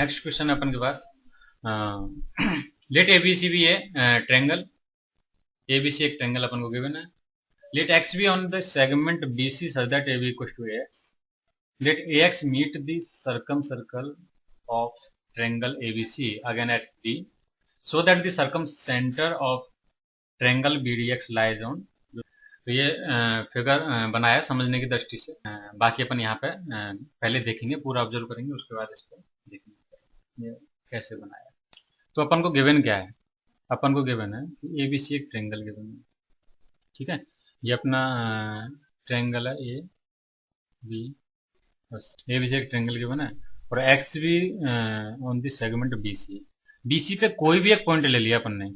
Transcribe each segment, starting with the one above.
Next question है अपन के पास, late ABC भी है ट्रायंगल। एबीसी एक ट्रायंगल अपन को गिवन है। Let X B on the segment BC such that A B equal to X. Let A X meet the circumcircle of triangle ABC again at B so that the circumcentre of triangle B D X lies on. तो ये figure बनाया समझने की दृष्टि से। बाकी अपन यहाँ पे पहले देखेंगे, पूरा ऑब्जर्व करेंगे, उसके बाद इसको देखेंगे ये कैसे बनाया। तो अपन को गिवन क्या है? अपन को गिवन है कि एबीसी एक ट्रायंगल गिवन है, ठीक है। ये अपना ट्रायंगल है ए बी, बस एबीसी एक ट्रायंगल गिवन है और एक्स भी on the segment BC. BC पे कोई भी एक पॉइंट ले लिया अपन ने,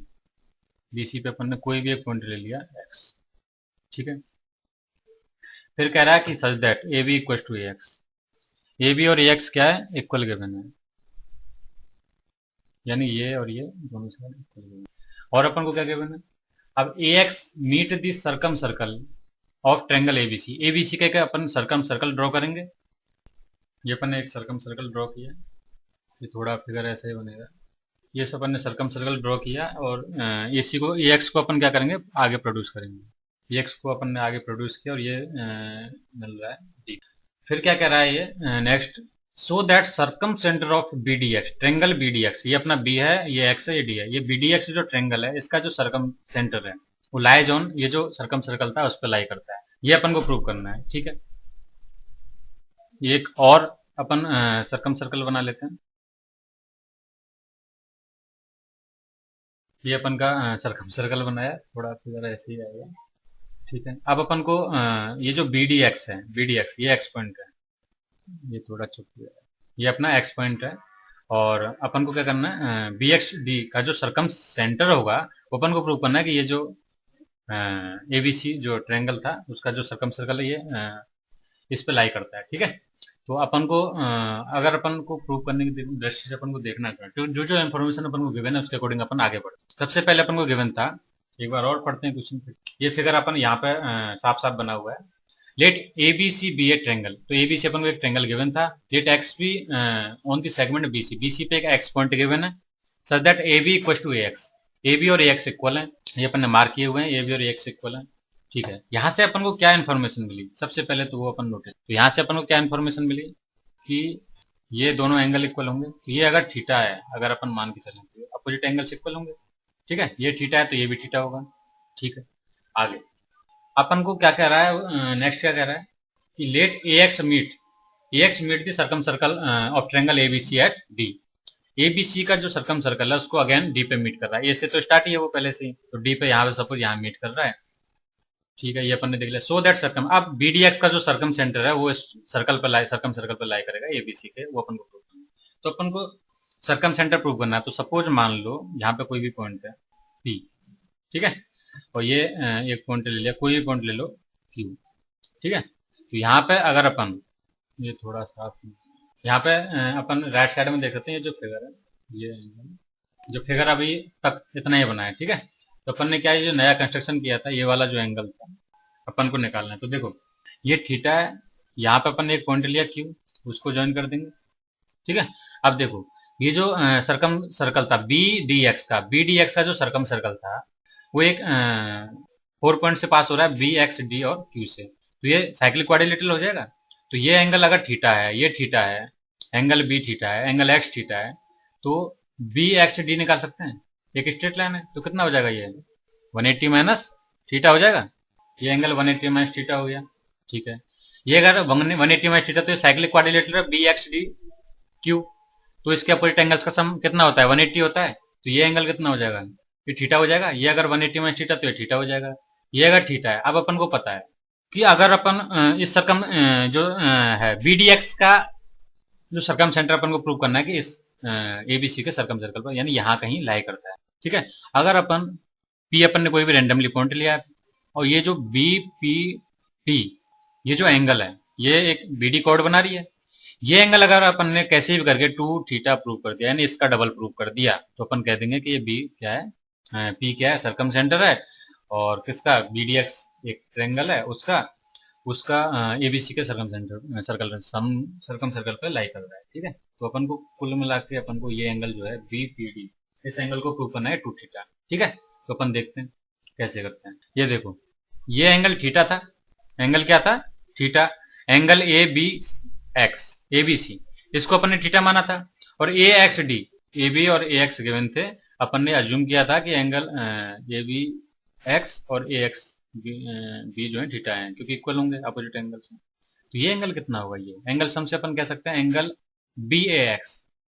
बीसी पे अपन ने कोई भी एक पॉइंट ले लिया एक्स, ठीक है। फिर कह रहा है कि such that A B equal to X. A B और एक्स क्या है? इक्वल गिवन है, यानी ये और ये दोनों साइड इक्वल गिवन है। और अपन को क्या गिवन है? अब A X meet the circumcircle of triangle ABC. ABC का अपन सर्कम सर्कल ड्रॉ करेंगे। ये अपन ने एक सर्कम सर्कल ड्रॉ किया, ये थोड़ा फिगर ऐसे ही बनेगा। ये सब अपन ने सर्कम सर्कल ड्रॉ किया और एसी को ए एक्स को अपन क्या करेंगे? आगे प्रोड्यूस करेंगे। एक्स को अपन ने आगे प्रोड्यूस किया और ये मिल रहा है डी। फिर क्या कह रहा है ये next, so that circumcentre of B D X, triangle B D X, ये अपना बी है, ये एक्स है, ये डी है। ये बी डी एक्स जो ट्रेंगल है इसका जो सर्कम सेंटर है वो लाइज ऑन, ये जो सर्कम सर्कल था उस पर लाई करता है। ये अपन को प्रूव करना है, ठीक है। ये एक और अपन सर्कम सर्कल बना लेते हैं। ये अपन का सर्कम सर्कल बनाया, थोड़ा फिगर ऐसे ही आएगा, ठीक है। अब अपन को ये जो बी डी एक्स है, बी डी एक्स ये एक्स पॉइंट है, ये थोड़ा चुप गया है, ये अपना एक्स पॉइंट है। और अपन को क्या करना है? बी एक्स डी का जो सर्कम सेंटर होगा वो अपन को प्रूव करना है कि ये जो ए बी सी जो ट्रायंगल था उसका जो सर्कम सर्कल है ये इस पे लाई करता है, ठीक है। तो अपन को अगर अपन को प्रूव करने की दृष्टि से अपन को देखना है तो जो जो इन्फॉर्मेशन अपन को गिवन है उसके अकॉर्डिंग अपन आगे बढ़ते। सबसे पहले अपन को गिवन था, एक बार और पढ़ते हैं क्वेश्चन। ये फिगर अपन यहाँ पे साफ साफ बना हुआ है। Let A B C B A triangle, तो ए बी सी अपन को एक ट्रायंगल गिवन था। Let X B on the segment B C, B C पे एक एक्स पॉइंट गिवन है such that A B equal to A X. A B और A x equal है, ये अपन ने मार्क किए हुए हैं, ए बी और ए एक्स इक्वल है, ठीक है। यहाँ से अपन को क्या इन्फॉर्मेशन मिली? सबसे पहले तो वो अपन नोटिस, तो यहाँ से अपन को क्या इन्फॉर्मेशन मिली कि ये दोनों एंगल इक्वल होंगे। तो ये अगर थीटा है, अगर अपन मान के चलें तो अपोजिट एंगल्स इक्वल होंगे, ठीक है। ये थीटा है तो ये भी थीटा होगा, ठीक है। आगे अपन को क्या कह रहा है? नेक्स्ट क्या कह रहा है कि let A X meet the circumcircle of triangle ABC at D. ABC का जो सर्कम सर्कल है उसको अगेन डी पे मीट कर रहा है। ए से तो स्टार्ट ही है वो पहले से, तो डी पे यहाँ पे सपोज यहाँ मीट कर रहा है, ठीक है। ये अपन ने देख लिया। सो दैट सर्कम, अब बी डी एक्स का जो सर्कम सेंटर है वो इस सर्कल पर लाई, सर्कम सर्कल पर लाई करेगा एबीसी के, वो अपन को प्रूव करना है। तो अपन को सर्कम सेंटर प्रूव करना है। तो सपोज मान लो यहाँ पे कोई भी पॉइंट है पी, ठीक है, और ये एक पॉइंट ले लिया, कोई भी पॉइंट ले लो क्यू, ठीक है। तो यहाँ पे अगर अपन ये थोड़ा साफ, यहाँ पे अपन राइट साइड में देख सकते हैं ये जो फिगर है, ये जो फिगर अभी तक इतना ही बना है, ठीक है। तो अपन ने क्या, ये जो नया कंस्ट्रक्शन किया था ये वाला जो एंगल था अपन को निकालना है। तो देखो ये थीटा है, यहाँ पे अपन ने एक पॉइंट लिया क्यू, उसको ज्वाइन कर देंगे, ठीक है। अब देखो ये जो सर्कम सर्कल था बी डी एक्स का, बी डी एक्स का जो सर्कम सर्कल था वो एक 4 पॉइंट से पास हो रहा है बी एक्स डी और क्यू से। तो ये साइक्लिक क्वाड्रिलेटरल हो जाएगा। तो ये एंगल अगर थीटा है, ये थीटा है, एंगल बी थीटा है, एंगल एक्स थीटा है, तो बी एक्स डी निकाल सकते हैं, एक स्ट्रेट लाइन है। तो कितना हो जाएगा? ये 180 माइनस थीटा हो जाएगा। ये एंगल 180 माइनस थीटा हो गया, ठीक है। ये अगर 180 माइनस थीटा, तो ये साइक्लिक क्वाड्रिलेटरल है बी एक्स डी क्यू। तो इसके अपोजिट एंगल्स का सम कितना होता है? 180 होता है। तो ये एंगल कितना हो जाएगा? ये थीटा हो जाएगा। ये अगर 180 माइनस थीटा तो ये थीटा हो जाएगा। ये अगर थीटा है, अब अपन को पता है कि अगर अपन इस सर्कम जो है बी डी एक्स का जो सर्कम सेंटर अपन को प्रूव करना है कि इस एबीसी के सर्कम सर्कल पर, यानी यहाँ कहीं लाई करता है, ठीक है। अगर अपन पी, अपन ने कोई भी रेंडमली पॉइंट लिया और ये जो बी पी टी, ये जो एंगल है ये एक बी डी कॉर्ड बना रही है। ये एंगल अगर अपन ने कैसे भी करके 2 थीटा प्रूव कर दिया, यानी इसका डबल प्रूव कर दिया, तो अपन कह देंगे कि ये बी क्या है, पी क्या है, सर्कम सेंटर है, और किसका? बी डी एक्स एक ट्रायंगल है उसका, उसका एबीसी के सर्कम सेंटर सर्कल सम सर्कम सर्कल पे लाई कर रहा है, ठीक है। तो अपन को कुल मिला के अपन को ये एंगल जो है BPD, इस एंगल को प्रूव करना है 2 थीटा। ठीक है, तो अपन देखते हैं कैसे करते हैं। ये देखो, ये एंगल थीटा था, एंगल क्या था, थीटा। एंगल ABC, इसको अपन ने थीटा माना था, और AXD, AB और AX गिवन थे, अपन ने अज्यूम किया था कि एंगल ABX और AXB जो है थीटा है, क्योंकि इक्वल होंगे अपोजिट एंगल से। तो ये एंगल कितना होगा, ये एंगल सम से अपन कह सकते हैं एंगल BAX,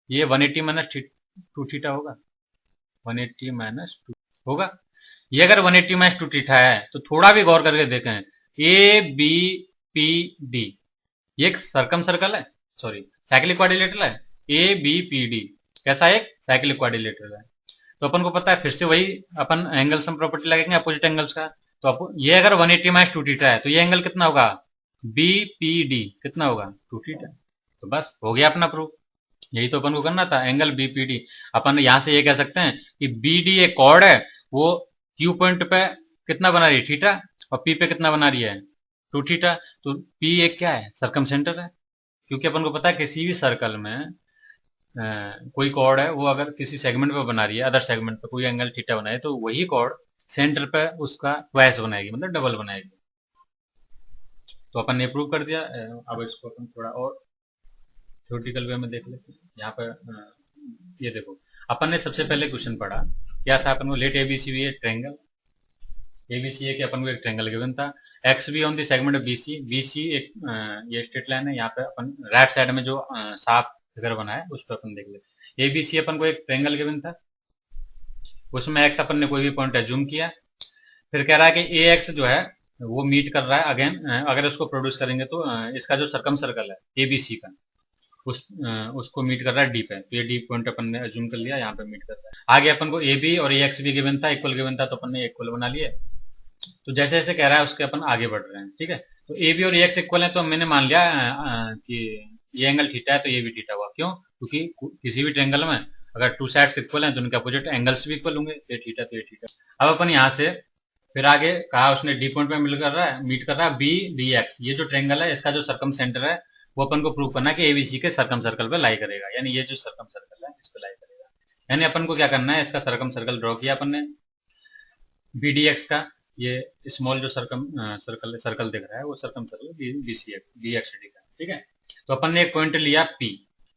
ये 180 माइनस 2 थीटा होगा, 180 माइनस 2 होगा। ये अगर 180 माइनस 2 थीटा है तो थोड़ा भी गौर करके देखें, ABPD ये एक सर्कम सर्कल है, सॉरी साइक्लिक क्वाड्रिलेटरल है। ABPD कैसा, एक साइक्लिक क्वाड्रिलेटरल है। तो अपन को पता है, फिर से वही अपन एंगल सम प्रॉपर्टी लगेंगे अपोजिट एंगल्स का। तो ये अगर 180 माइनस 2 थीटा है तो ये एंगल कितना होगा, BPD कितना होगा, 2 थीटा। तो बस हो गया अपना प्रूफ। यही तो अपन को करना था, एंगल BPD। अपन यहां से ये कह सकते हैं कि BD एक कॉर्ड है, वो Q पॉइंट पे कितना बना रही है, थीटा, और P पे कितना बना रही है, 2 थीटा। तो P एक क्या है, सर्कम सेंटर है, क्योंकि अपन को पता है किसी भी सर्कल में कोई कॉर्ड है, वो अगर किसी सेगमेंट पे बना रही है, अदर सेगमेंट पे कोई एंगल थीटा बनाए, तो वही कॉर्ड सेंटर पे उसका ट्वाइस बनाएगी, मतलब डबल बनाएगी। तो अपन ने प्रूव कर दिया। अब इसको अपन थोड़ा और थ्योरेटिकल वे में देख लेते हैं। यहाँ पर ये देखो, अपन ने सबसे पहले क्वेश्चन पढ़ा, क्या था, अपन को लेट ABC भी ट्रायंगल, ABC के अपन को एक ट्रायंगल गिवन था, एक्स भी on the segment of BC एक ये स्ट्रेट लाइन है। यहाँ पे अपन राइट साइड में जो साफ फिगर बना है उस पर अपन देख लेते हैं। ABC अपन को एक ट्रायंगल गिवन था, उसमें एक्स अपन ने कोई भी पॉइंट एज्यूम किया, फिर कह रहा है कि AX जो है वो मीट कर रहा है अगेन, अगर उसको प्रोड्यूस करेंगे तो इसका जो सर्कम सर्कल है ABC का, उसको मीट कर रहा है D पे। तो ये D पॉइंट अपन ने एज्यूम कर लिया, यहाँ पे मीट कर रहा है। आगे अपन को AB और AX भी गिवन था, इक्वल गिवन था, तो अपन ने इक्वल बना लिया। तो जैसे जैसे कह रहा है उसके अपन आगे बढ़ रहे हैं। ठीक है, तो AB और AX इक्वल है, तो मैंने मान लिया कि ये एंगल थीटा है, तो ये भी थीटा हुआ। क्यों, क्योंकि किसी भी ट्रायंगल में अगर 2 साइड्स इक्वल हैं तो उनके अपोजिट एंगल्स भी इक्वल होंगे, ये थीटा तो ये थीटा। अब अपन यहाँ से फिर आगे कहा, उसने D पॉइंट पे मीट कर रहा है BDX, ये जो ट्रायंगल है इसका जो सर्कम सेंटर है वो अपन को प्रूव करना है कि ABC के सर्कम सर्कल पे लाई करेगा, यानी ये जो सर्कम सर्कल है इस पे लाई करेगा। यानी अपन को क्या करना है, इसका सर्कम सर्कल ड्रॉ किया अपन ने BDX का, ये स्मॉल जो सर्कल दिख रहा है वो सर्कम सर्कल BXD का। ठीक है, तो अपन ने एक पॉइंट लिया P,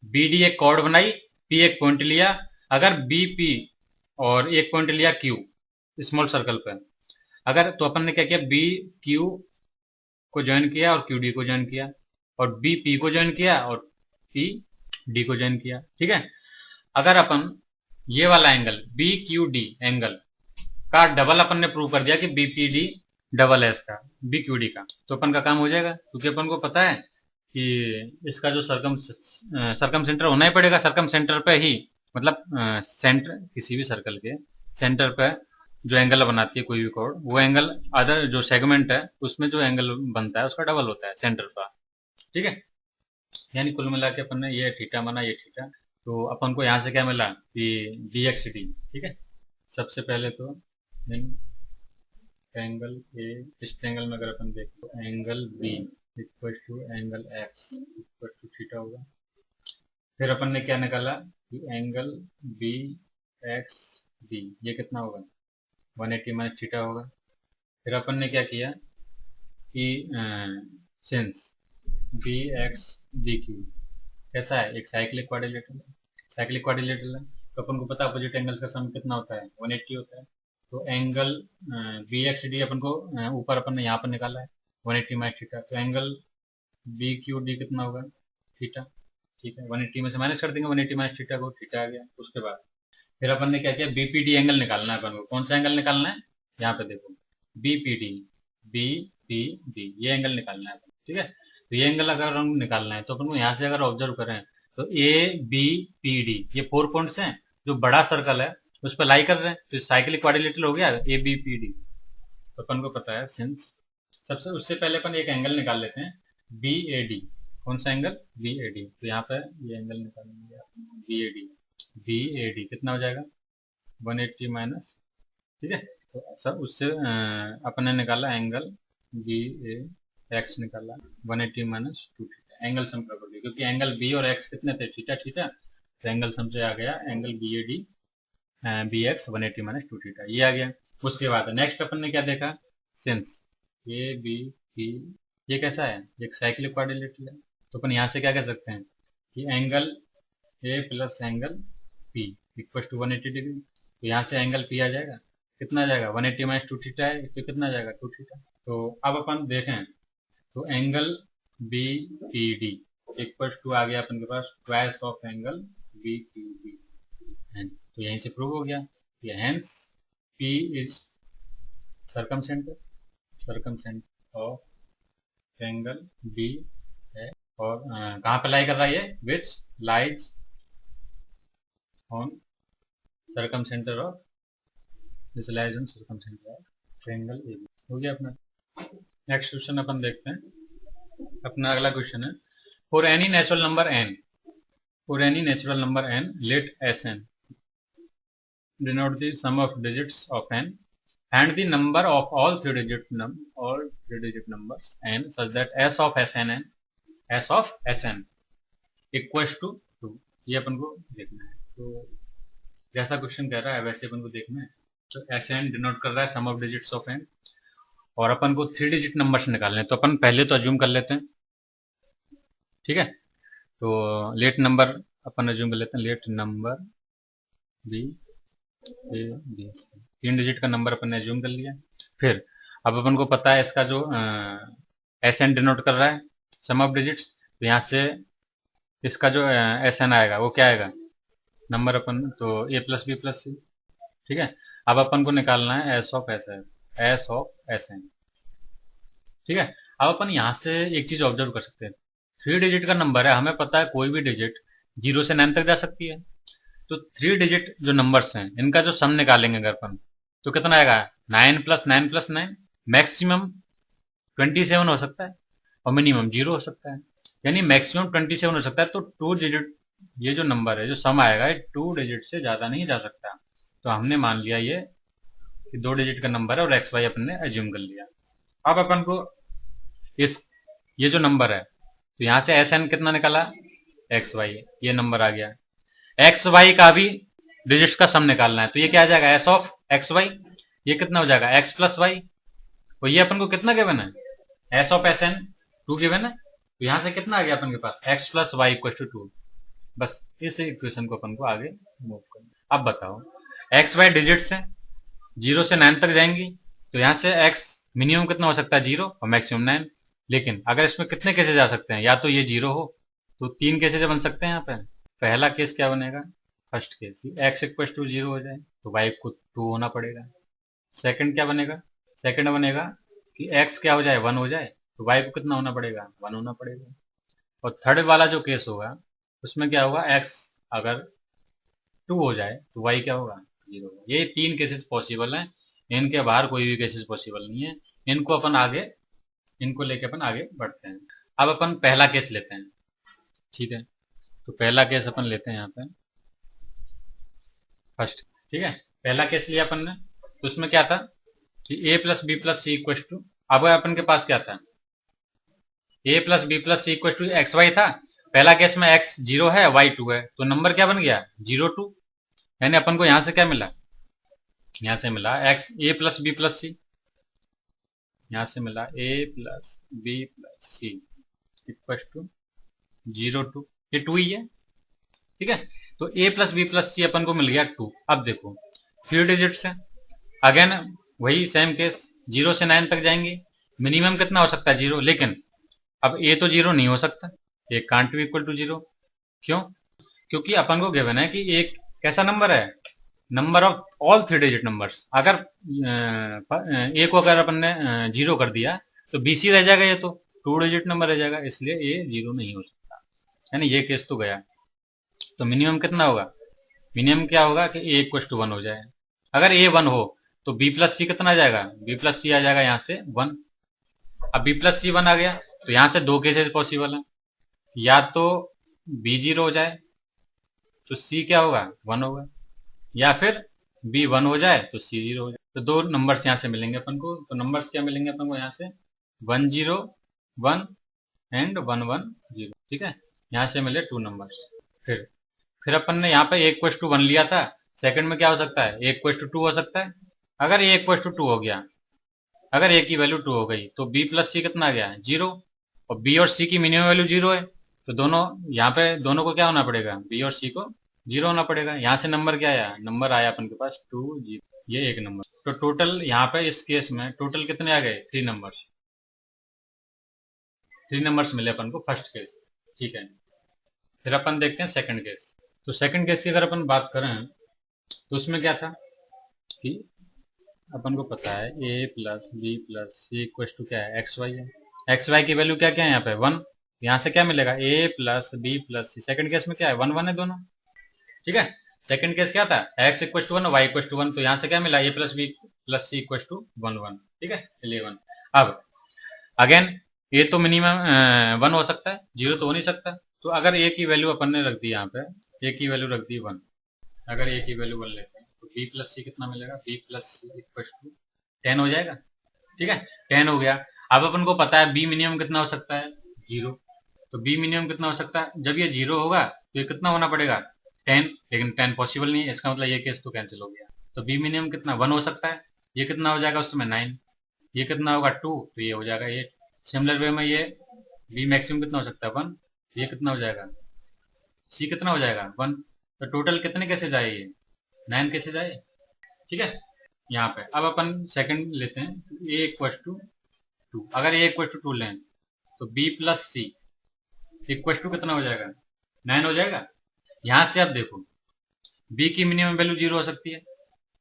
BD एक कॉर्ड बनाई, P एक पॉइंट लिया, अगर BP और एक पॉइंट लिया Q स्मॉल सर्कल पर, अगर तो अपन ने क्या किया, BQ को ज्वाइन किया और QD को ज्वाइन किया, और BP को ज्वाइन किया और PD को ज्वाइन किया। ठीक है, अगर अपन ये वाला एंगल BQD एंगल का डबल अपन ने प्रूव कर दिया कि BPD डबल है इसका BQD का, तो अपन का काम हो जाएगा, क्योंकि अपन को पता है कि इसका जो सर्कम सेंटर होना ही पड़ेगा, सर्कम सेंटर पे ही, मतलब सेंटर किसी भी सर्कल के सेंटर पे जो एंगल बनाती है कोई भी कॉर्ड, वो एंगल अदर जो सेगमेंट है उसमें जो एंगल बनता है उसका डबल होता है सेंटर का। ठीक है, यानी कुल मिला के अपन ने ये थीटा माना, ये थीटा। तो अपन को यहाँ से क्या मिला कि BXD। ठीक है, सबसे पहले तो एंगल ए, इस ट्रायंगल में अगर अपन देखें तो angle B equal to angle X equal to theta होगा। फिर अपन ने क्या निकाला कि एंगल BXD ये कितना होगा, 180 माइनस थीटा होगा। फिर अपन ने क्या किया कि सिंस BXDQ कैसा है, एक साइक्लिक क्वाड्रिलेटरल है, तो अपन को पता है अपोजिट एंगल्स का सम कितना होता है, 180 होता है। तो एंगल BXD अपन को ऊपर अपन ने यहाँ पर निकाला है 180 माइनस थीटा, तो एंगल BQD कितना होगा, थीटा। ठीक है, 180 में से माइनस कर देंगे 180 माइनस थीटा को, थीटा आ गया। उसके बाद फिर अपन ने क्या किया, BPD एंगल निकालना है अपन को। कौन सा एंगल निकालना है, यहाँ पे देखो BPD ये एंगल निकालना है। ठीक है, तो ये एंगल अगर हम निकालना है तो अपन को यहाँ से अगर ऑब्जर्व करें तो ABPD ये 4 पॉइंट्स हैं जो बड़ा सर्कल है उस पर लाई कर रहे हैं, तो साइक्लिक क्वाड्रिलेटरल हो गया ABPD। तो अपन को पता है सिंस, सबसे उससे पहले अपन एक एंगल निकाल लेते हैं BAD। कौन सा एंगल, BAD। तो यहाँ पे ये एंगल निकालेंगे BAD कितना हो जाएगा, 180 माइनस। ठीक है, तो सब उससे अपन ने निकाला एंगल BAX निकाला 180 minus 2 theta. Angle sum property, क्योंकि एंगल बी और एक्स कितने थे, थीटा थीटा, तो एंगल सम से आ गया angle B A D B X 180 minus 2 theta, ये आ गया। उसके बाद नेक्स्ट अपन ने क्या देखा, सिंस ए बी पी ये कैसा है, एक साइक्लिक क्वाड्रिलेटरल है, तो अपन यहाँ से क्या कह सकते हैं कि angle A plus angle P equal to 180 degree, तो यहाँ से एंगल पी आ जाएगा, कितना आ जाएगा 180 माइनस 2 थीटा है, तो कितना आ जाएगा 2 थीटा। तो अब अपन देखें तो angle B P D equal to आ गया अपन के पास twice of angle B P D, तो यहीं से प्रूव हो गया कि hence P is circumcentre of angle B है, और कहाँ पे लाई कर रहा है ये, which lies on circumcentre of this lies on circumcentre of angle A B. हो गया अपना। नेक्स्ट क्वेश्चन अपन देखते हैं, अपना अगला क्वेश्चन है, for any natural number n let S N denote the sum of digits of n and the number of all three digit numbers n such that s of sn equals to 2। ये अपन को देखना है, तो जैसा question कह रहा है वैसे अपन को देखना है। तो sn डिनोट कर रहा है सम ऑफ डिजिट्स ऑफ n, और अपन को 3 डिजिट नंबर्स निकालने हैं, तो अपन पहले तो अज्यूम कर लेते हैं, ठीक है। तो लेट नंबर अपन अज्यूम कर लेते हैं, let number B A B, 3 digit का नंबर अपन ने अज्यूम कर लिया। फिर अब अपन को पता है इसका जो एस एन डिनोट कर रहा है सम ऑफ डिजिट्स, तो यहाँ से इसका जो एस एन आएगा वो क्या आएगा, नंबर अपन तो ए प्लस बी प्लस सी, ठीक है। अब अपन को निकालना है एस ऑफ एस एन, ठीक है। अब अपन यहाँ से एक चीज ऑब्जर्व कर सकते हैं, 3 डिजिट का नंबर है, हमें पता है कोई भी डिजिट 0 से 9 तक जा सकती है, तो 3 डिजिट जो नंबर्स हैं इनका जो सम निकालेंगे अगर अपन, तो कितना आएगा 9 प्लस 9 प्लस 9, मैक्सिमम 27 हो सकता है और मिनिमम 0 हो सकता है, यानी मैक्सिमम 27 हो सकता है। तो 2 डिजिट ये जो नंबर है जो सम आएगा ये 2 डिजिट से ज्यादा नहीं जा सकता, तो हमने मान लिया ये कि 2 डिजिट का नंबर है और एक्स वाई अपन ने एज्यूम कर लिया। अब अपन को ये जो नंबर है, तो यहाँ से एस एन कितना निकाला, एक्स वाई, ये नंबर आ गया। एक्स वाई का भी डिजिट्स का सम निकालना है, तो ये क्या आ जाएगा एस ऑफ एक्स वाई, ये कितना हो जाएगा एक्स प्लस वाई, और ये अपन को कितना गिवन है, S of S N 2 given है, तो यहाँ से कितना आ गया अपन के पास X plus Y equal to 2। बस इस इक्वेशन को अपन को आगे मूव करना। अब बताओ एक्स वाई डिजिट्स है 0 से 9 तक जाएंगी, तो यहाँ से एक्स मिनिमम कितना हो सकता है 0 और मैक्सिमम 9, लेकिन अगर इसमें कितने केसेस जा सकते हैं, या तो ये 0 हो, तो 3 केसेस बन सकते हैं यहाँ पे। पहला केस क्या बनेगा, first case x equal to 0 हो जाए तो y को 2 होना पड़ेगा। सेकंड क्या बनेगा, सेकंड बनेगा कि x क्या हो जाए 1 हो जाए, तो y को कितना होना पड़ेगा 1 होना पड़ेगा। और थर्ड वाला जो केस होगा उसमें क्या होगा, x अगर 2 हो जाए तो y क्या होगा 0 होगा। ये 3 केसेस पॉसिबल हैं, इनके बाहर कोई भी केसेस पॉसिबल नहीं है। इनको लेके अपन आगे बढ़ते हैं। अब अपन पहला केस लेते हैं, ठीक है। तो पहला केस अपन लेते हैं यहाँ पे फर्स्ट, ठीक है। पहला केस लिया अपन ने, तो उसमें क्या था कि a plus B plus C equal to, अब अपन के पास क्या था a plus B plus C equal to X Y था। पहला केस में x 0 है y 2 है, तो नंबर क्या बन गया 0 2, यानी अपन को यहाँ से क्या मिला, यहाँ से मिला x a plus B plus C, यहाँ से मिला a plus B plus C equal to 0 2, ये 2 ही है, ठीक है। तो a प्लस बी प्लस सी अपन को मिल गया 2। अब देखो 3 डिजिट्स है, अगेन वही सेम केस 0 से 9 तक जाएंगे, मिनिमम कितना हो सकता है 0, लेकिन अब a तो 0 नहीं हो सकता, a can't B equal to 0। क्यों, क्योंकि अपन को गिवन है कि एक कैसा नंबर है, number of all 3 digit numbers. अगर a को अगर अपन ने 0 कर दिया तो bc रह जाएगा, ये तो 2 डिजिट नंबर रह जाएगा, इसलिए a 0 नहीं हो सकता, यानी ये केस तो गया। तो मिनिमम कितना होगा, मिनिमम क्या होगा कि a इक्वल टू 1 हो जाए। अगर a 1 हो तो b प्लस सी कितना आ जाएगा, b प्लस सी आ जाएगा यहाँ से 1। अब b प्लस सी 1 आ गया, तो यहाँ से 2 केसेस पॉसिबल है, या तो b 0 हो जाए तो c क्या होगा 1 होगा, या फिर b 1 हो जाए तो c 0 हो जाए। तो 2 नंबर्स यहाँ से मिलेंगे अपन को, तो नंबर्स क्या मिलेंगे अपन को यहाँ से 1 0 1 एंड 1 1 0। ठीक है, यहाँ से मिले 2 नंबर्स। फिर अपन ने यहाँ पे a इक्वल टू 1 लिया था, सेकंड में क्या हो सकता है, a इक्वल टू 2 हो सकता है। अगर a इक्वल टू 2 हो गया, अगर a की वैल्यू 2 हो गई तो b प्लस सी कितना आ गया, 0। और b और c की मिनिमम वैल्यू 0 है, तो दोनों यहाँ पे दोनों को क्या होना पड़ेगा, b और c को 0 होना पड़ेगा। यहाँ से नंबर क्या आया, नंबर आया अपन के पास 2 0, ये एक नंबर। तो टोटल यहाँ पे इस केस में टोटल कितने आ गए, 3 नंबर्स। 3 नंबर्स मिले अपन को फर्स्ट केस। ठीक है, फिर अपन देखते हैं सेकंड केस। तो सेकंड केस की अगर अपन बात करें तो उसमें क्या था कि अपन को पता है a plus B plus C equal to क्या है, एक्स वाई है। एक्स वाई की वैल्यू क्या क्या है यहाँ पे, 1। यहाँ से क्या मिलेगा, a plus B plus C. Second case में क्या है, 1 1 है दोनों। ठीक है, सेकंड केस क्या था, x equal to 1 Y equal to 1, तो यहाँ से क्या मिला, a plus B plus C equal to 1 1। ठीक है, 11। अब अगेन ये तो मिनिमम 1 हो सकता है, 0 तो हो नहीं सकता। तो अगर a की वैल्यू अपन ने रख दी यहाँ पे, a की वैल्यू रख दी 1, अगर a की वैल्यू 1 लेते हैं तो b प्लस सी कितना मिलेगा, b plus C equal to 10 हो जाएगा। ठीक है, 10 हो गया। अब अपन को पता है b मिनिमम कितना हो सकता है, 0। तो b मिनिमम कितना हो सकता है, जब ये 0 होगा तो ये कितना होना पड़ेगा, 10। लेकिन 10 पॉसिबल नहीं है, इसका मतलब ये केस तो कैंसिल हो गया। तो b मिनिमम कितना, 1 हो सकता है। ये कितना हो जाएगा उस समय, 9। ये कितना होगा, 2, तो ये हो जाएगा 8। सिमिलर वे में ये b मैक्सिमम कितना हो सकता है, 1। ये कितना हो जाएगा, c कितना हो जाएगा, 1। तो टोटल कितने केसेज आए, ये 9 केसेज आए। ठीक है, यहाँ पे अब अपन सेकंड लेते हैं, a इक्वल टू 2। अगर a इक्वल टू 2 लें तो b plus C equal to कितना हो जाएगा, 9 हो जाएगा। यहाँ से आप देखो b की मिनिमम वैल्यू 0 हो सकती है।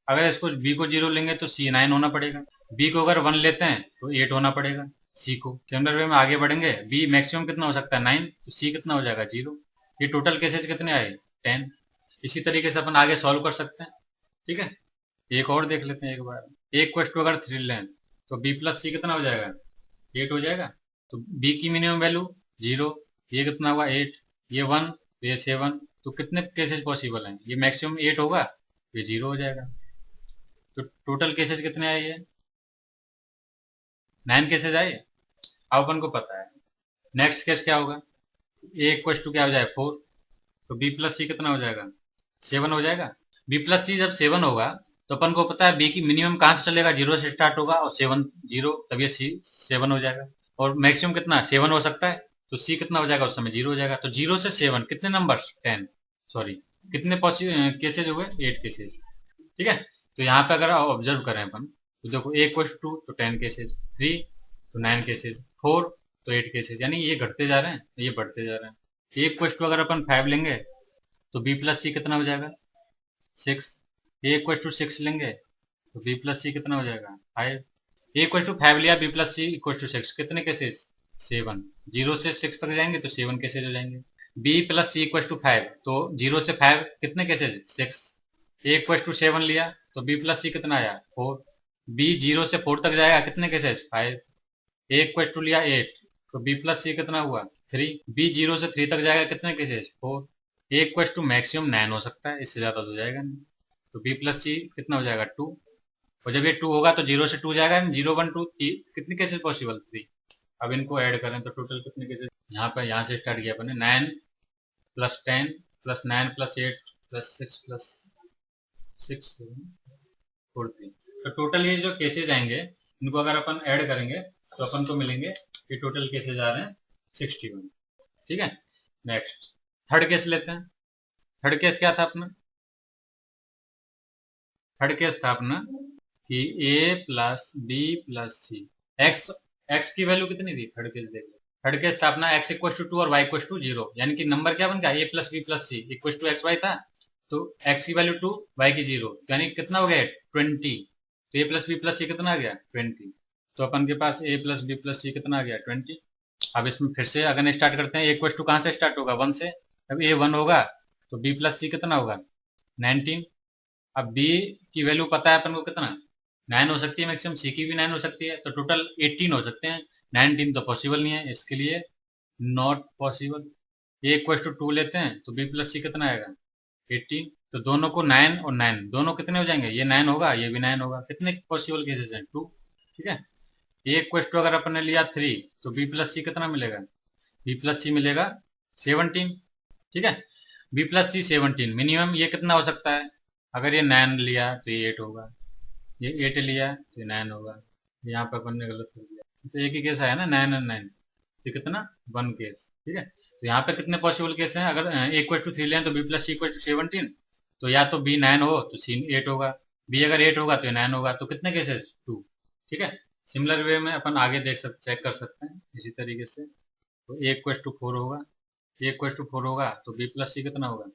अगर इसको b को 0 लेंगे तो c 9 होना पड़ेगा। b को अगर 1 लेते हैं तो 8 होना पड़ेगा c को। सिमिलर वे में आगे बढ़ेंगे, b मैक्सिमम कितना हो सकता है, 9, तो c कितना हो जाएगा, 0। ये टोटल केसेज कितने आए, 10। इसी तरीके से अपन आगे सॉल्व कर सकते हैं। ठीक है, एक और देख लेते हैं एक बार। a इक्वल टू अगर 3 लें तो b प्लस सी कितना हो जाएगा, 8 हो जाएगा। तो b की मिनिमम वैल्यू 0, ये कितना हुआ, 8, ये 1, ये 7। तो कितने केसेस पॉसिबल हैं, ये मैक्सिमम 8 होगा, ये 0 हो जाएगा। तो टोटल केसेस कितने आए, ये 9 केसेस आए। अब अपन को पता है नेक्स्ट केस क्या होगा, a इक्वल टू क्या हो जाएगा, 4। तो b प्लस सी कितना हो जाएगा, 7 हो जाएगा। b प्लस सी जब 7 होगा तो अपन को पता है b की मिनिमम कहाँ से चलेगा, 0 से स्टार्ट होगा और 7 0, तब ये सी 7 हो जाएगा। और मैक्सिमम कितना, 7 हो सकता है, तो c कितना हो जाएगा उस समय, 0 हो जाएगा। तो 0 से 7 कितने नंबर, 10, सॉरी कितने केसेज हुए, 8 केसेज। ठीक है, तो यहाँ पे अगर ऑब्जर्व करें अपन तो देखो a इक्वल टू तो 10 केसेज, 3 तो 9 केसेज, 4 तो 8 केसेज, यानी ये घटते जा रहे हैं, ये बढ़ते जा रहे हैं। a इक्वल टू अगर अपन 5 लेंगे तो b प्लस सी कितना हो जाएगा, 6। a इक्वल टू 6 लेंगे तो b प्लस सी कितना हो जाएगा, 5। a इक्वल टू 5 लिया, b plus C equal to 6, कितने केसेज, 7। 0 से 6 तक जाएंगे तो 7 केसेज हो जाएंगे। b plus C equal to 5, तो 0 से 5 कितने केसेज, 6। a इक्वल टू 7 लिया तो b प्लस सी कितना आया, 4। b 0 से 4 तक जाएगा, कितने केसेज, 5। a इक्वल टू लिया 8, तो b प्लस सी कितना हुआ, 3। b 0 से 3 तक जाएगा, कितने cases, 4। a equal to maximum 9 हो सकता है, इससे ज्यादा तो जाएगा नहीं। तो b प्लस सी कितना हो जाएगा, 2। और जब ये 2 होगा तो 0 से 2 जाएगा, 0 1 2 कितने केसेज पॉसिबल, 3। अब इनको ऐड करें तो टोटल कितने केसेज, यहाँ से स्टार्ट किया अपने, 9 plus 10 plus 9 plus 8 plus 6 plus 6 4 3। तो टोटल ये जो केसेज आएंगे इनको अगर अपन ऐड करेंगे तो अपन को मिलेंगे, ये टोटल केसेज आ रहे हैं 61। ठीक है, नेक्स्ट थर्ड केस लेते हैं। थर्ड केस क्या था अपना, थर्ड केस था अपना कि a plus B plus C, X की वैल्यू कितनी थी, थर्ड केस देख लो। थर्ड केस था अपना x इक्वल टू 2 और y इक्वल टू 0, यानी कि नंबर क्या बन गया, a plus B plus C equal to X Y था। तो x की वैल्यू 2, y की 0, यानी कितना हो गया 20। तो a प्लस बी प्लस सी कितना आ गया, 20। तो अपन के पास a प्लस बी प्लस सी कितना आ गया, 20। अब इसमें फिर से अगर स्टार्ट करते हैं, a इक्वल टू कहाँ से स्टार्ट होगा, 1 से। अब a 1 होगा तो b प्लस सी कितना होगा, 19। अब b की वैल्यू पता है अपन को कितना, 9 हो सकती है मैक्सिमम, सी की भी 9 हो सकती है, तो टोटल 18 हो सकते हैं। 19 तो पॉसिबल नहीं है, इसके लिए not possible. A equal to 2 लेते हैं तो बी प्लस सी कितना आएगा, 18। तो दोनों को 9 और 9 दोनों कितने हो जाएंगे, ये 9 होगा, ये भी 9 होगा। कितने पॉसिबल केसेस हैं, 2। ठीक है, ए इक्वल टू अगर अपन ने लिया 3 तो बी प्लस सी कितना मिलेगा, बी प्लस सी मिलेगा 17, ठीक है। बी प्लस सी 17, मिनिमम ये कितना हो सकता है? अगर ये 9 लिया तो ये 8 होगा, ये 8 लिया तो ये 9 होगा। यहाँ पे अपन ने गलत कर दिया, तो एक ही केस आया ना 9 और 9, तो कितना 1 केस, ठीक है। तो यहाँ पे कितने पॉसिबल केस हैं? अगर a इक्वल टू 3 लें तो B plus C equal to 17, तो या तो बी 9 हो तो सी 8 होगा, बी अगर 8 होगा तो ये 9 होगा, तो कितने केसेस? 2, ठीक है। सिमिलर वे में अपन आगे चेक कर सकते हैं इसी तरीके से। तो a इक्वल टू 4 होगा, a इक्वल टू 4 होगा तो बी प्लस सी कितना होगा?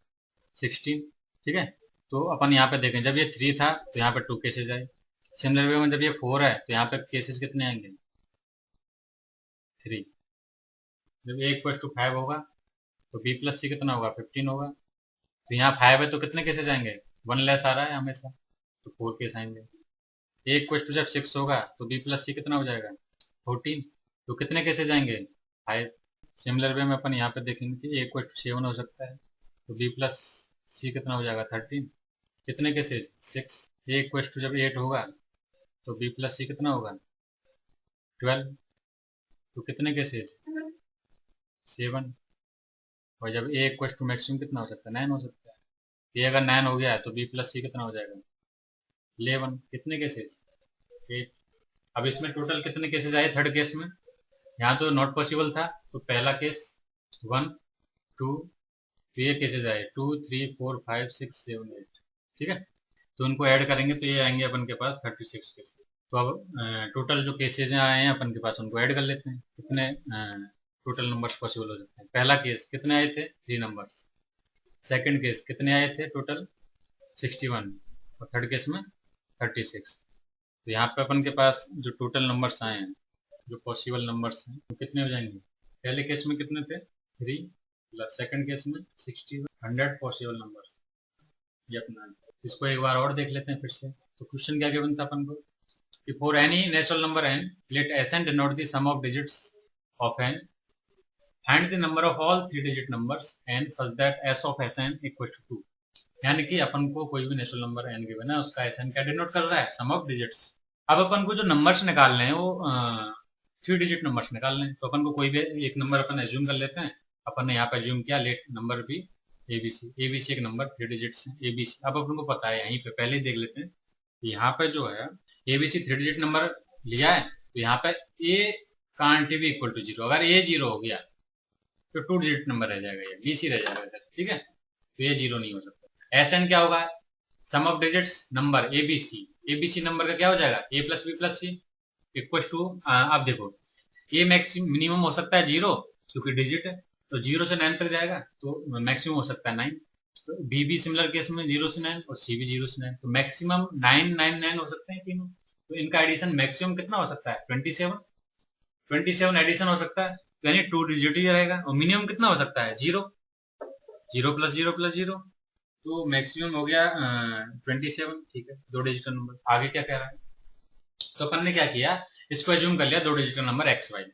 16, ठीक है। तो अपन यहाँ पे देखें, जब ये 3 था तो यहाँ पे 2 केसेज आए। सिमिलर वे में जब ये 4 है तो यहाँ पे केसेस कितने आएंगे? 3। जब a इक्वल टू 5 होगा तो बी प्लस सी कितना होगा? 15 होगा। तो यहाँ 5 है तो कितने केसेज आएंगे? 1 लेस आ रहा है हमेशा, तो 4 केस आएंगे। a इक्वल टू जब 6 होगा तो बी प्लस सी कितना हो जाएगा? 14, तो कितने केसेज आएंगे? 5। सिमिलर वे में अपन यहाँ पे देखेंगे कि a इक्वल टू 7 हो सकता है, तो बी प्लस सी कितना हो जाएगा? 13, कितने केसेज? 6। a इक्वल टू जब 8 होगा तो बी प्लस सी कितना होगा? 12, तो कितने केसेज? 7। और जब a इक्वल टू मैक्सिमम कितना हो सकता है? 9 हो सकता है। a अगर 9 हो गया तो b प्लस सी कितना हो जाएगा? 11, कितने केसेज? 8। अब इसमें टोटल कितने केसेज आए थर्ड केस में? यहाँ तो नॉट पॉसिबल था, तो पहला केस 1 2, तो ये केसेज आए 2 3 4 5 6 7 8, ठीक है। तो उनको ऐड करेंगे तो ये आएंगे अपन के पास 36 केसेज। तो अब टोटल जो केसेज आए हैं अपन के पास उनको ऐड कर लेते हैं, कितने टोटल नंबर्स पॉसिबल हो सकते हैं। पहला केस कितने आए थे? 3 नंबर्स। सेकंड केस कितने आए थे? टोटल 61, और थर्ड केस में 36। तो यहाँ पे अपन के पास जो टोटल नंबर्स आए हैं, जो पॉसिबल नंबर्स हैं, वो कितने हो जाएंगे? पहले केस में कितने थे? 3 प्लस सेकंड केस में 61, 100 पॉसिबल नंबर्स, ये अपना आंसर। इसको एक बार और देख लेते हैं फिर से। तो क्वेश्चन क्या गिवन था अपन को कि for any natural number n let Sn denote the sum of digits of n and the number of all 3 digit numbers n such that s of Sn equal to 2। यानी कि अपन को कोई भी नेचुरल नंबर n गिवन है, उसका Sn क्या denote कर रहा है? सम ऑफ डिजिट्स। अब अपन को जो नंबर्स निकालने हैं वो 3 डिजिट नंबर्स निकालने हैं, तो अपन को कोई भी एक नंबर अपन एज्यूम कर लेते हैं। अपन ने यहाँ पे एज्यूम किया लेट नंबर भी एबीसी एक नंबर 3 डिजिट्स है एबीसी। अब अपन को पता है, यहीं पे पहले ही देख लेते हैं, यहाँ पे जो है एबीसी 3 डिजिट नंबर लिया है, तो यहाँ पे ए कांट बी इक्वल टू 0। अगर ए 0 हो गया तो 2 डिजिट नंबर रह जाएगा, ये बीसी रह जाएगा, ठीक है। तो ये 0 नहीं हो सकता। एसएन क्या होगा? Sum of digits number ABC. ABC number का क्या हो जाएगा? A plus B plus C equal to, आप देखो ए मैक्सिमम मिनिमम हो सकता है 0 क्योंकि डिजिट है, तो 0 से 9 तक जाएगा, तो मैक्सिमम हो सकता है 9। तो बी भी सिमिलर केस में 0 से 9 और सी भी 0 से 9, तो मैक्सिमम 9 9 9 हो सकते हैं तीनों। तो इनका एडिशन मैक्सिमम कितना हो सकता है? 27। 27 एडिशन हो सकता है, तो यानी 2 डिजिट ही रहेगा। और मिनिमम कितना हो सकता है? 0 0 प्लस 0 प्लस 0, तो मैक्सिमम हो गया 27, ठीक है। 2 डिजिटल नंबर। आगे क्या कह रहा है? तो अपन ने क्या किया, इसको एज्यूम कर लिया 2 डिजिटल नंबर एक्स वाई,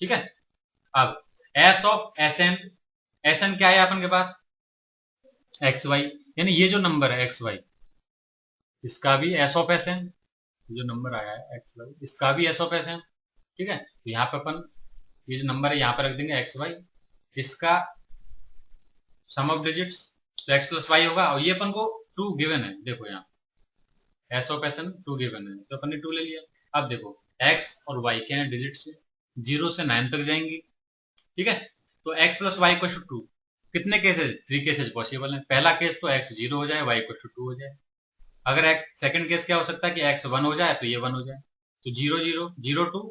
ठीक है। अब एस ऑफ एस एन क्या है अपन के पास? एक्स वाई, यानी ये जो नंबर है एक्स वाई, इसका भी एस ऑफ एस एन, जो नंबर आया है एक्स वाई, इसका भी एस ऑफ एस एन, ठीक है। तो यहाँ पे अपन ये जो नंबर है यहाँ पे रख देंगे एक्स वाई, इसका सम ऑफ डिजिट्स तो एक्स प्लस वाई होगा, और ये अपन को 2 गिवन है, देखो यहाँ S of S N 2 given है, तो अपन ने 2 ले लिया। अब देखो एक्स और वाई क्या है? डिजिट से 0 से 9 तक जाएंगी, ठीक है। तो x plus Y equal to 2, कितने केसेज? 3 केसेज पॉसिबल है। पहला केस तो x 0 हो जाए, y इक्वल टू 2 हो जाए। अगर सेकंड केस क्या हो सकता है कि x 1 हो जाए तो ये 1 हो जाए, तो 0 0 0 2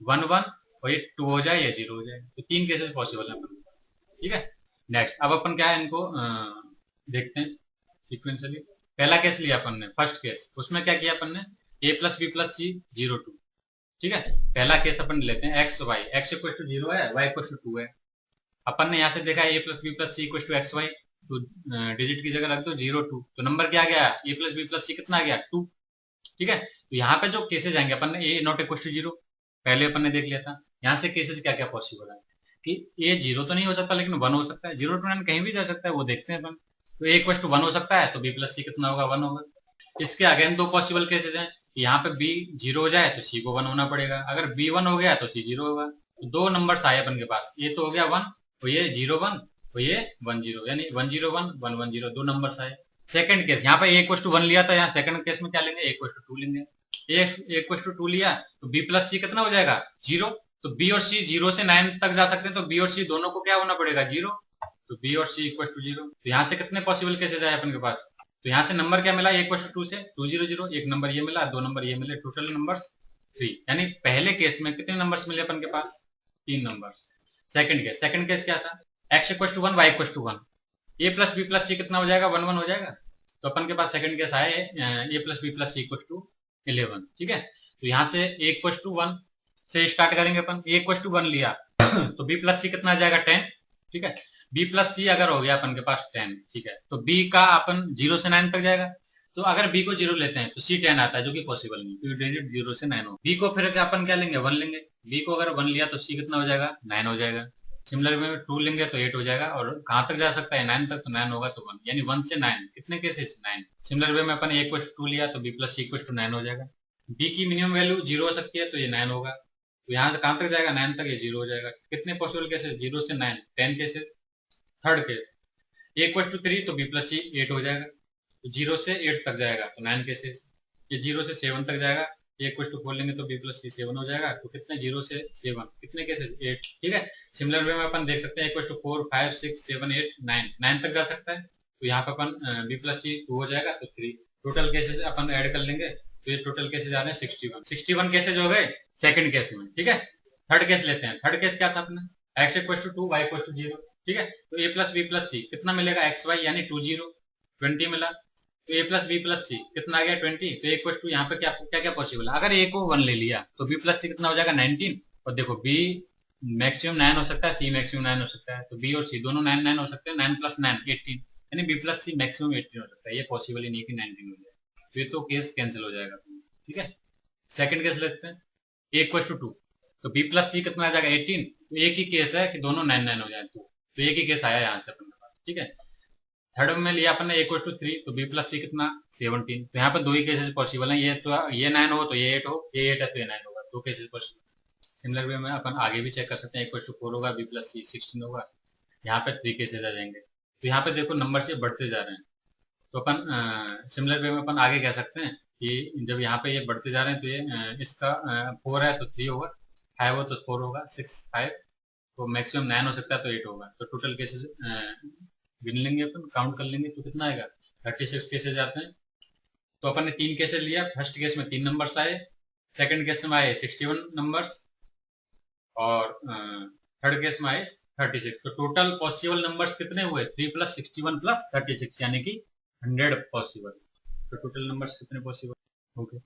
1 1, और ये 2 हो जाए या 0 हो जाए, तो 3 केसेज पॉसिबल है, ठीक है। नेक्स्ट अब अपन क्या है इनको देखते हैं सिक्वेंसली। पहला केस लिया अपन ने, फर्स्ट केस, उसमें क्या किया अपन ने? a plus B plus C 0 2, ठीक है। पहला केस अपन लेते हैं X Y, X equal to 0 है, y इक्वल टू 2 है। अपन ने यहाँ से देखा a plus B plus C equal to X Y, तो डिजिट की जगह रख दो 0 2, तो नंबर क्या आ गया? a प्लस बी प्लस सी कितना आ गया? 2, ठीक है। तो यहाँ पे जो केसेज आएंगे, अपन ने a नॉट इक्वल टू 0 पहले अपन ने देख लिया था। यहाँ से केसेज क्या क्या पॉसिबल है कि a 0 तो नहीं हो सकता लेकिन 1 हो सकता है, 0 to 9 कहीं भी जा सकता है, वो देखते हैं अपन। तो a इक्वल टू 1 हो सकता है, तो b प्लस सी कितना होगा? 1 होगा। इसके अगेन 2 पॉसिबल केसेज हैं, यहाँ पे b 0 हो जाए तो c को 1 होना पड़ेगा, अगर b 1 हो गया तो c 0 होगा, तो दो नंबर्स आए अपन के पास, ये तो हो गया 1, तो ये 0 1, तो ये 1 0, यानी 1 0 1 1 1 0, दो नंबर्स आए। सेकंड केस, यहाँ पे a इक्वल टू 1 लिया था, यहाँ सेकंड केस में क्या लेंगे, a इक्वल टू 2 लेंगे। a इक्वल टू 2 लिया तो b प्लस सी कितना हो जाएगा, 0। तो b और c 0 से 9 तक जा सकते हैं, तो b और c दोनों को क्या होना पड़ेगा, 0। तो b और c इक्वल टू 0। तो यहाँ से कितने पॉसिबल केसेस आए अपन के पास, तो यहाँ से नंबर क्या मिला, a इक्वल टू 2 से 2 0 0, एक नंबर ये मिला, दो नंबर ये मिले, टोटल नंबर्स 3। यानी पहले केस में कितने नंबर्स मिले अपन के पास, 3 नंबर्स। सेकंड केस क्या था, x equal to 1 y equal to 1, a plus b plus c कितना हो जाएगा, 1 1 हो जाएगा। तो अपन के पास सेकंड केस आए a plus b plus c equal to 11, ठीक है। तो यहाँ से a इक्वल टू 1 से स्टार्ट करेंगे अपन, a इक्वल टू 1 लिया तो b प्लस c कितना आ जाएगा, 10, ठीक है। b प्लस c अगर हो गया अपन के पास 10, ठीक है, तो b का अपन 0 से 9 तक जाएगा। तो अगर b को 0 लेते हैं तो c 10 आता है, जो कि पॉसिबल नहीं, क्योंकि डिजिट 0 से 9 हो। b को फिर अपन क्या लेंगे, 1 लेंगे। b को अगर 1 लिया तो c कितना हो जाएगा, 9 हो जाएगा। सिमिलर में 2 लेंगे तो 8 हो जाएगा, और कहाँ तक जा सकता है, 9 तक, तो 9 होगा तो 1, यानी 1 से 9 कितने केसेस, 9। सिमिलर वे में अपन a इक्वल टू 2 लिया तो b plus c equal to 9 हो जाएगा। b की मिनिमम वैल्यू 0 हो सकती है, तो ये 9 होगा। तो यहाँ से कहाँ तक जाएगा, 9 तक, ये 0 हो जाएगा। कितने पॉसिबल केसेस, 0 से 9 10 cases. Third case, a equal to 3 तो b प्लस c 8 हो जाएगा। तो 0 से 8 तक जाएगा तो 9 केसेस। ये 0 से 7 तक जाएगा, a इक्वल टू 4 लेंगे तो b प्लस c 7 हो जाएगा। तो कितने, 0 से 7 कितने केसेस, 8, ठीक है। सिमिलर वे में अपन देख सकते हैं इक्वल टू 4 5 6 7 8 9 तक जा सकता है। तो यहाँ पे अपन b प्लस c 2 हो जाएगा तो 3। टोटल केसेस अपन ऐड कर लेंगे तो ये टोटल केसेस आ रहे हैं 61 केसेस हो गए सेकंड केस में, ठीक है। थर्ड केस लेते हैं। थर्ड केस क्या था अपना, x equal to 2 y equal to 0, ठीक है। तो a plus b plus c कितना मिलेगा, एक्स वाई, यानी 2 0 20 मिला। तो a plus b plus c कितना आ गया, 20। तो इक्वल टू यहाँ पे क्या क्या क्या पॉसिबल है, अगर a को 1 ले लिया तो b प्लस c कितना हो जाएगा, 19। और देखो b मैक्सिमम 9 हो सकता है, c मैक्सिमम 9 हो सकता है, तो b और c दोनों 9 9 हो सकते हैं। 9 प्लस 9 18, यानी b प्लस c मैक्सिमम 18 हो सकता है। ये पॉसिबल ही नहीं कि 19 हो जाए, तो ये तो केस कैंसिल हो जाएगा, ठीक है। सेकंड केस लेते हैं, a इक्वल टू 2 तो b प्लस c कितना आ जाएगा, 18। तो एक ही केस है कि दोनों 9 9 हो जाए, तो एक ही केस आया यहाँ से अपन के पास, ठीक है। थर्ड में लिया अपन ने a इक्वल टू 3 तो b प्लस c कितना, 17। तो यहाँ पर दो ही केसेस पॉसिबल हैं, ये तो ये 9 हो तो ये 8 हो, ये 8 है तो ये 9 होगा, दो केसेस पॉसिबल। सिमिलर वे में अपन आगे भी चेक कर सकते हैं, इक्वल टू 4 होगा, b प्लस c 16 होगा, यहाँ पे 3 केसेस आ जाएंगे। तो यहाँ पे देखो नंबर से बढ़ते जा रहे हैं, तो अपन सिमिलर वे में अपन आगे कह सकते हैं कि जब यहाँ पे ये बढ़ते जा रहे हैं तो ये इसका 4 है तो 3 होगा, 5 हो तो 4 होगा, 6 5, तो मैक्सिमम 9 हो सकता है तो 8 होगा। तो टोटल केसेस गिन लेंगे अपन, काउंट कर लेंगे तो कितना आएगा, 36 केसेस आते हैं। तो अपन ने 3 केसेस लिया, फर्स्ट केस में 3 नंबर्स आए, सेकंड केस में आए 61 नंबर्स, और थर्ड केस में आए 36। तो टोटल पॉसिबल नंबर्स कितने हुए, 3 प्लस 61 प्लस 36, यानी कि 100 पॉसिबल। तो टोटल नंबर्स कितने पॉसिबल, ओके।